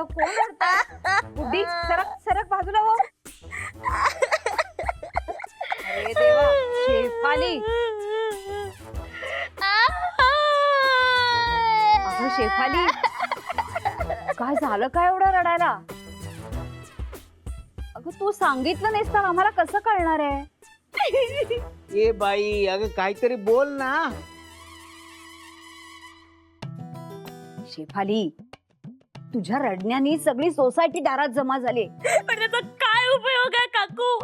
झालं? कोण रडतंय? बुड्डी सरक सरक बाजूला हो. अरे देवा, शेफाली. अगं शेफाली, काय झालं काय एवढं रडायला? अगं तू सांगितलं नाहीस तर आम्हाला कसं कळणार आहे? ए बाई, अगं काहीतरी बोल ना. शेफाली, तुझ्या रडण्यानी सगळी सोसायटी दारात जमा झाली. पण त्याचा काय उपयोग आहे काकू?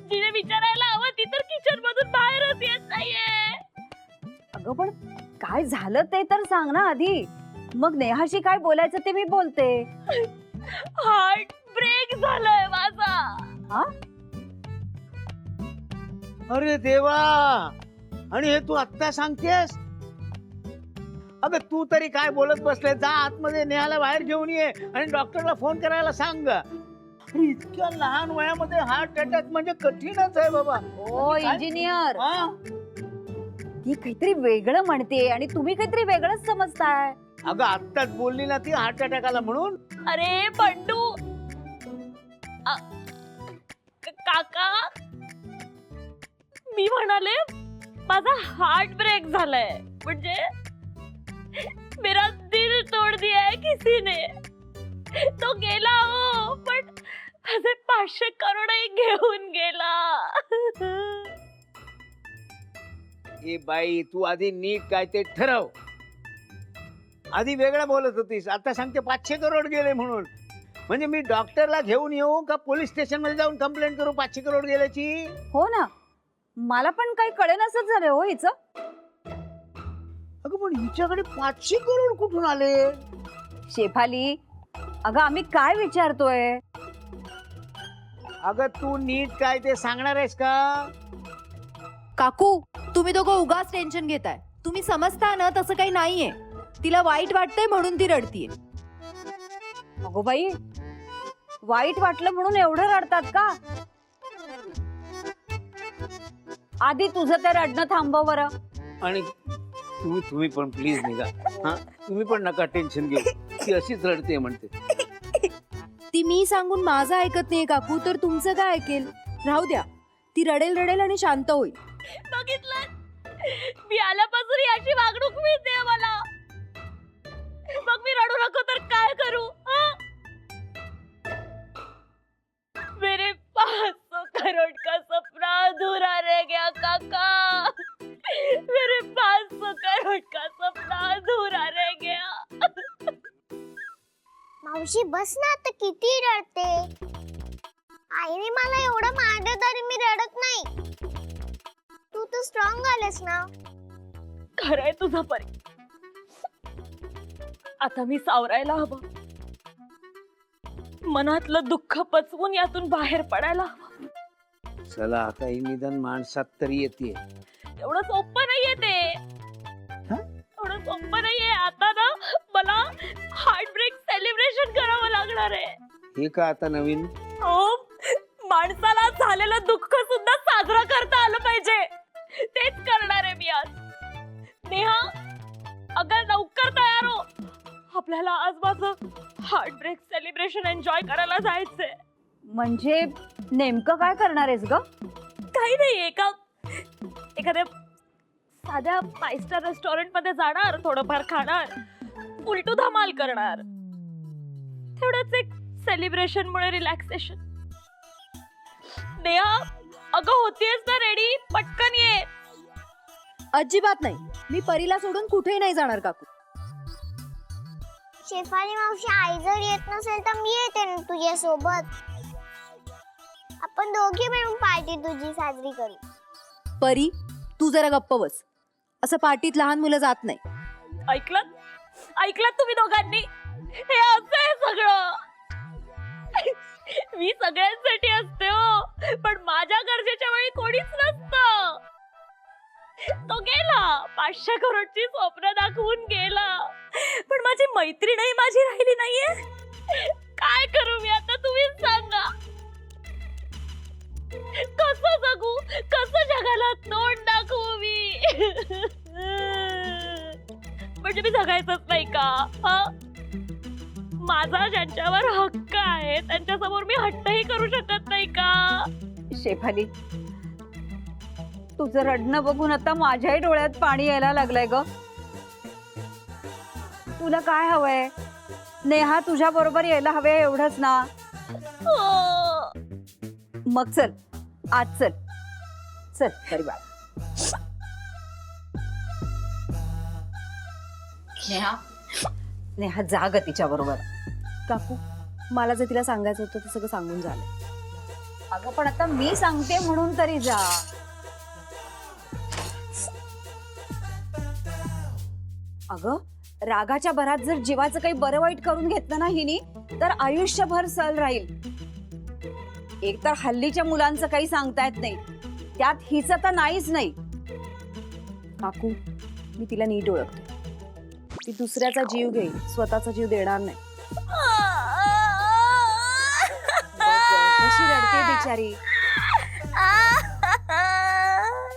जिने विचारायला हवं ती तर किचन मधून बाहेरच येत नाहीये. अगं पण काय झालं ते तर सांग ना आधी. मग नेहाशी काय बोलायचं ते मी बोलते. हार्ट ब्रेक झालाय माझा. हा? अरे देवा, आणि हे तू आत्ता सांगतेस? अगं तू तरी काय बोलत बसले? जा आतमध्ये नेहाला बाहेर घेऊन ये आणि डॉक्टरला फोन करायला सांग. अरे इतक्या लहान वयामध्ये हार्ट अटॅक म्हणजे कठीणच आहे बाबा. ओ इंजिनियर, हा? ती काहीतरी वेगळं म्हणते आणि तुम्ही काहीतरी वेगळंच समजताय. अगं आत्ताच बोलली ना ती हार्ट अटॅक आला म्हणून. अरे बंडू, काका, मी म्हणाले माझा हार्ट ब्रेक झालाय म्हणजे मेरा दिल तोड दिया है किसी ने. तो गेला हो, पण माझे 500 करोडही घेऊन गेला. ए बाई, तू आधी नीट काय ते ठरव. आधी वेगळं बोलत होतीस, आता सांगते 500 करोड गेले म्हणून. म्हणजे मी डॉक्टरला घेऊन येऊ का पोलीस स्टेशन मध्ये जाऊन कंप्लेंट करू 500 करोड गेल्याची? हो ना, मला पण काही कळेनासच झालं हो हिचं. अगं पण हिच्याकडे 500 करोड कुठून आले? शेफाली, अगं आम्ही काय विचारतोय? अगं तू नीट काय ते सांगणार आहेस का? काकू, तुम्ही दोघं उगाच टेन्शन घेताय. तुम्ही समजता ना तसं काही नाहीये. तिला वाईट वाटतंय म्हणून ती रडतीये. अगो बाई, वाईट वाटलं म्हणून एवढं रडतात का? आधी तुझं ते रडणं थांबव बरं. आणि तुम्ही पण प्लीज निघा. हा, तुम्ही पण नका टेन्शन घेऊ. ती अशीच रडते म्हणते. ती मी सांगून माझं ऐकत नाहीये काकू, तर तुमचं काय ऐकेल? राहू द्या, ती रडेल रडेल आणि शांत होईल. बघितलं, मी आल्यापासून अशी वागणूक मिळते मला. मग मी रडू नको तर काय करू? मेरे 500 करोड़ का सपना अधूरा रह गया काका. मेरे 500 करोड़ का सपना अधूरा रह गया. मावशी बस ना, आता किती रडते. आईने मला एवढं मारलं तरी मी रडत नाही. तू तर स्ट्रॉंग आलेस ना. खरंय तुझं परी. आता मी सावरायला हवं. मनातलं दुःख पचवून यातून बाहेर पडायला हवं. चला आता ही निदान माणसात तरी येते. एवढं सोपं नाहीये ते. एवढं सोपं नाहीये. आता ना मला हार्ट ब्रेक सेलिब्रेशन करावं लागणार आहे. हे का आता नवीन? हो, माणसाला झालेलं दुःख सुद्धा साजरा करता आलं पाहिजे. तेच करणार आहे मी आज. नेहा, अगं लवकर तयार हो. आपल्याला आज माझं हार्ट ब्रेक सेलिब्रेशन एन्जॉय करायला जायचंय. म्हणजे नेमकं काय करणार आहेस ग? काही नाही, एखाद्या साध्या 5 स्टार रेस्टॉरंट मध्ये जाणार, थोडंफार खाणार, उलटू धमाल करणार. तेवढंच एक सेलिब्रेशन मुळे रिलॅक्सेशन. नेहा, अगं होतीयस ना रेडी? पटकन ये. अजिबात नाही, मी परीला सोडून कुठेही नाही जाणार काकू. शेफाली मावशी, आई जर येत नसेल तर मी येते ना तुझ्या सोबत. आपण दोघे मिळून पार्टी तुझी साजरी करू. परी, तू जरा गप्प बस. असं पार्टीत लहान मुलं जात नाही. ऐकलं तुम्ही दोघांनी? हे असं आहे सगळं. मी सगळ्यांसाठी असते हो, पण माझ्या गरजेच्या वेळी कोणीच नसतं. तो गेला, 500 करोडची स्वप्न दाखवून गेला, पण माझी मैत्रीणही माझी राहिली नाहीये. काय करू मी आता, तुम्हीच सांगा. कसं जगू, कसं जगाला तोंड दाखवू मी? म्हणजे मी जगायचंच नाही का? माझा ज्यांच्यावर हक्क आहे त्यांच्यासमोर मी हट्टही करू शकत नाही का? शेफाली, तुझं रडणं बघून आता माझ्याही डोळ्यात पाणी यायला लागलंय ग. तुला काय हवंय? नेहा तुझ्या बरोबर यायला हवे एवढंच ना? हो. मग चल, आज चल चल तरी बाळ. नेहा, नेहा जा ग तिच्या बरोबर. काकू, मला जे तिला सांगायचं होतं ते सगळं सांगून झालं. अगं पण आता मी सांगते म्हणून तरी जा. अगं, रागाच्या भरात जर जीवाचं काही बरं वाईट करून घेतलं ना हिनी, तर आयुष्यभर सल राहील. एक तर हल्लीच्या मुलांचं काही सांगता येत नाही, त्यात हिचं तर नाहीच नाही. काकू, मी तिला नीट ओळखते. ती दुसऱ्याचा जीव घेईल, स्वतःचा जीव देणार नाही. कशी रडते बिचारी.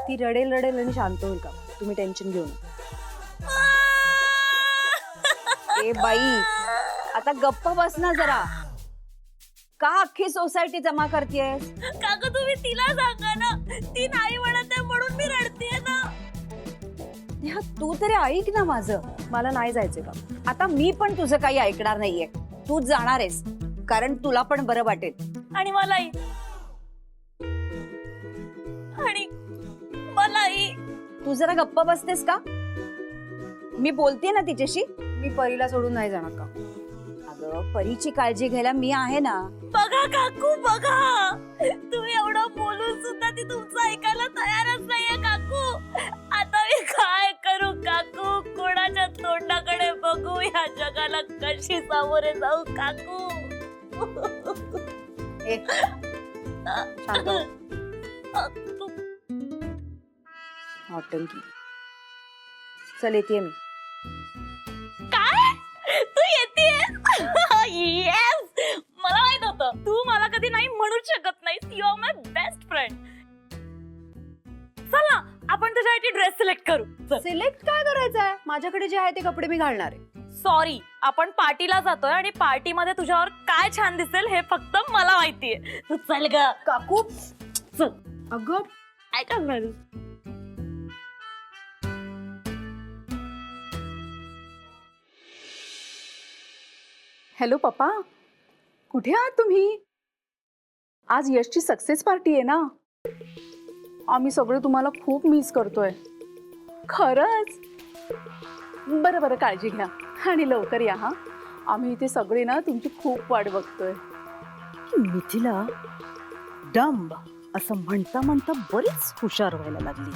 ती रडेल रडेल आणि शांत होईल. का तुम्ही टेन्शन घेऊ नका. ए बाई, आता गप्प बस ना जरा. का अख्खी सोसायटी जमा करतेस? काका तुम्ही तिला सांगा ना, ती नाही म्हणत आहे म्हणून मी रडतेय ना. नेहा, तू तरी ऐक ना माझं. मला नाही जायचंय का? आता मी पण तुझं काही ऐकणार नाहीये. तू जाणार आहेस कारण तुला पण बरं वाटेल. आणि मलाही, आणि मलाही. तू जरा गप्प बसतेस का? मी बोलते ना तिच्याशी. मी परीला सोडून नाही जाणार का? अगं, परीची काळजी घ्यायला मी आहे ना. बघा काकू, बघा तुम्ही एवढं बोलून सुद्धा ती तुमचं ऐकायला तयारच नाहीये काकू. आता मी काय करू काकू? कोणाच्या तोंडाकडे बघू? या जगाला कशी सामोरे जाऊ काकू? ए, शांत हो. नौटंकी. चल येते मी. काय? तू येतेस? येस, मला माहित होतं तू मला कधी नाही म्हणूच शकत नाहीस. You are my best friend. चला आपण तुझ्यासाठी ड्रेस सिलेक्ट करू. सिलेक्ट काय करायचंय? माझ्याकडे जे आहे ते कपडे मी घालणार आहे. सॉरी, आपण पार्टीला जातोय आणि पार्टीमध्ये तुझ्यावर काय छान दिसेल हे फक्त मला माहितीये. तू चल ग काकू, चल. अगं काय करणार? हॅलो पप्पा, कुठे आहात तुम्ही? आज यशची सक्सेस पार्टी आहे ना. आम्ही सगळे तुम्हाला खूप मिस करतोय. खरंच? बरं बरं, काळजी घ्या आणि लवकर या हा. आम्ही इथे सगळे ना तुमची खूप वाट बघतोय. मिथिला डंब असं म्हणता म्हणता बरीच हुशार व्हायला लागली.